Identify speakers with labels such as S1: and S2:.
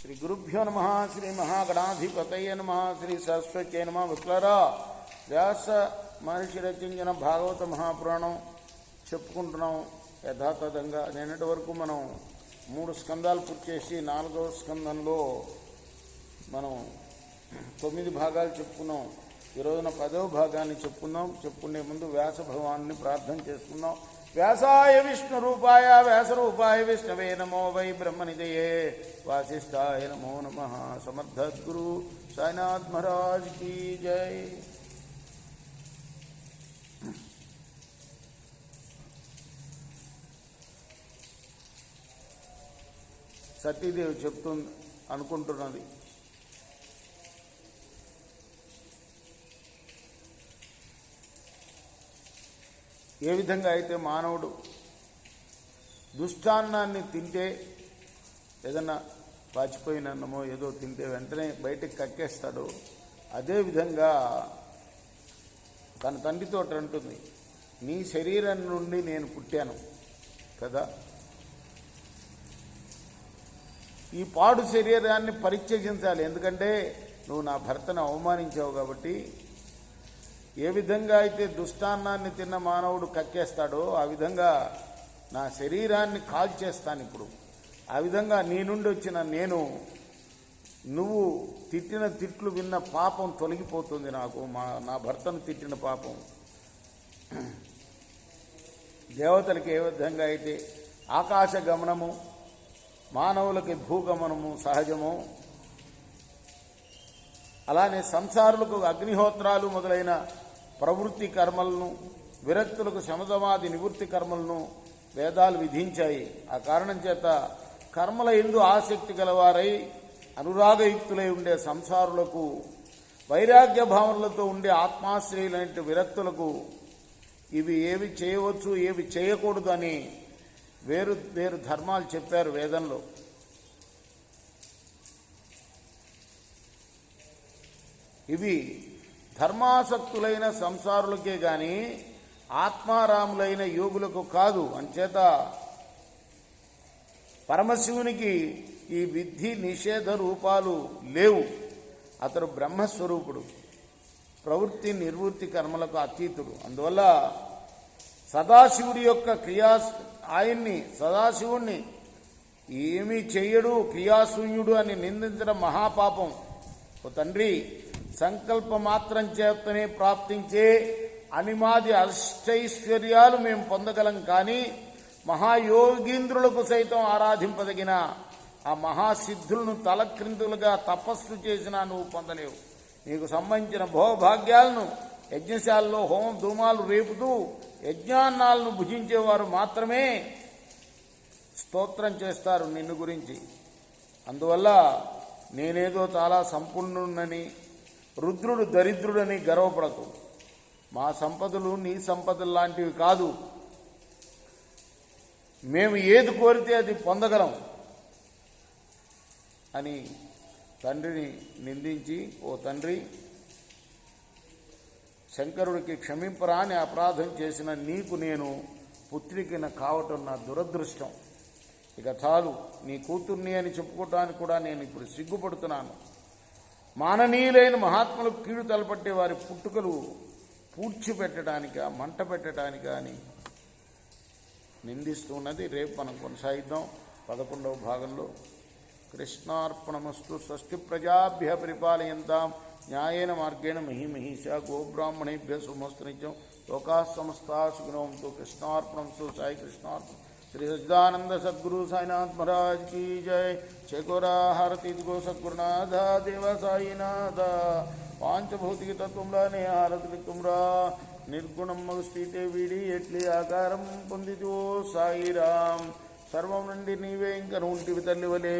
S1: శ్రీ గురుభ్యో నమ. శ్రీ మహాగణాధిపతయ నమ. శ్రీ సరస్వత్యై నమ. విప్లరా వ్యాస మహర్షి రచించిన భాగవత మహాపురాణం చెప్పుకుంటున్నాం యథాతథంగా. నిన్నటి వరకు మనం 3 స్కందాలు పూర్తి చేసి 4వ స్కందంలో మనం 9 భాగాలు చెప్పుకున్నాం. ఈ రోజున 10వ భాగాన్ని చెప్పుకుందాం. చెప్పుకునే ముందు వ్యాస భగవాన్ని ప్రార్థన చేసుకుందాం. వ్యాసాయ విష్ణు రూపాయ వ్యాసరూపాయ విష్ణవే నమో వై బ్రహ్మనిధయే వాసిష్ఠాయ నమో నమ. సమర్థద్గురు సాయినాథ్ మహారాజ్ की जय. సతీదేవి చెప్తుంది అనుకుంటున్నది, ఏ విధంగా అయితే మానవుడు దుష్టాన్నాన్ని తింటే, ఏదన్నా పాచిపోయిన అన్నమో ఏదో తింటే వెంటనే బయటికి కక్కేస్తాడో, అదేవిధంగా తన తండ్రితో అంటుంది, నీ శరీరం నుండి నేను పుట్టాను కదా, ఈ పాడు శరీరాన్ని పరిత్యజించాలి, ఎందుకంటే నువ్వు నా భర్తను అవమానించావు కాబట్టి. ఏ విధంగా అయితే దుష్టాన్నాన్ని తిన్న మానవుడు కక్కేస్తాడో ఆ విధంగా నా శరీరాన్ని కాల్చేస్తాను ఇప్పుడు. ఆ విధంగా నీ నుండి వచ్చిన నేను, నువ్వు తిట్టిన తిట్లు విన్న పాపం తొలగిపోతుంది నాకు, నా భర్తను తిట్టిన పాపం. దేవతలకి ఏ విధంగా అయితే ఆకాశ గమనము, మానవులకి భూగమనము సహజము, అలానే సంసారులకు అగ్నిహోత్రాలు మొదలైన ప్రవృత్తి కర్మలను, విరక్తులకు శమదమాది నివృత్తి కర్మలను వేదాలు విధించాయి. ఆ కారణం చేత కర్మల యందు ఆసక్తి గలవారై అనురాగయుక్తులై ఉండే సంసారులకు, వైరాగ్య భావనలతో ఉండే ఆత్మాశ్రయులైన విరక్తులకు ఇవి ఏవి చేయవచ్చు ఏవి చేయకూడదు అని వేరు వేరు ధర్మాలు చెప్పారు వేదంలో. ఇవి ధర్మాసక్తులైన సంసారులకే గాని ఆత్మారాములైన యోగులకు కాదు. అంచేత పరమశివునికి ఈ విధి నిషేధ రూపాలు లేవు. అతడు బ్రహ్మస్వరూపుడు, ప్రవృత్తి నిర్వృత్తి కర్మలకు అతీతుడు. అందువల్ల సదాశివుడి యొక్క ఆయన్ని, సదాశివుణ్ణి ఏమీ చెయ్యడు, క్రియాశూన్యుడు అని నిందించడం మహాపాపం. ఓ తండ్రి, సంకల్ప మాత్రం చేతనే ప్రాప్తించే అనిమాది అష్టైశ్వర్యాలు మేము పొందగలం, కానీ మహాయోగీంద్రులకు సైతం ఆరాధింపదగిన ఆ మహాసిద్ధులను తలక్రిందులుగా తపస్సు చేసినా నువ్వు పొందలేవు. నీకు సంబంధించిన భోగభాగ్యాలను యజ్ఞశాలలో హోమం ధూమాలు రేపుతూ యజ్ఞాన్నాలను భుజించేవారు మాత్రమే స్తోత్రం చేస్తారు నిన్ను గురించి. అందువల్ల నేనేదో చాలా సంపూర్ణునని, రుద్రుడు దరిద్రుడని గర్వపడకు. మా సంపదలు నీ సంపదలు లాంటివి కాదు. మేము ఏది కోరితే అది పొందగలం అని తండ్రిని నిందించి, ఓ తండ్రి, శంకరుడికి క్షమింపరాని అపరాధం చేసిన నీకు నేను పుత్రికన కావటం నా దురదృష్టం. ఇక చాలు, నీ కూతుర్ని అని చెప్పుకోవటానికి కూడా నేను ఇప్పుడు సిగ్గుపడుతున్నాను. మాననీయులైన మహాత్ములకు కీడు తలపట్టే వారి పుట్టుకలు పూడ్చిపెట్టడానిక, మంట పెట్టడానిక అని నిందిస్తున్నది. రేపు మనం కొనసాగిద్దాం 11వ భాగంలో. కృష్ణార్పణమస్తు. స్వస్తి ప్రజాభ్య పరిపాలయంతాం న్యాయేన మార్గేణ మహిమహిషా గోబ్రాహ్మణేభ్య శుభమస్తు నిత్యం. లోకా సమస్తా సుఖినోంతు. కృష్ణార్పణంస్తు. సాయి కృష్ణార్పణ. श्री सच्चिदानंद सद्गुरु साईनाथ महाराज की जय. शेकोरा हारती गो सद्गुरुनाथ देव साईनाथ. पांचभौतिक तत्वंलाने हारती तुमरा निर्गुणम मगस्थिते వీడి ఎట్లి ఆకారం పొందిదో సాయిరాం. సర్వం నుండి నీవే ఇంక నుంటివి తల్లివలే.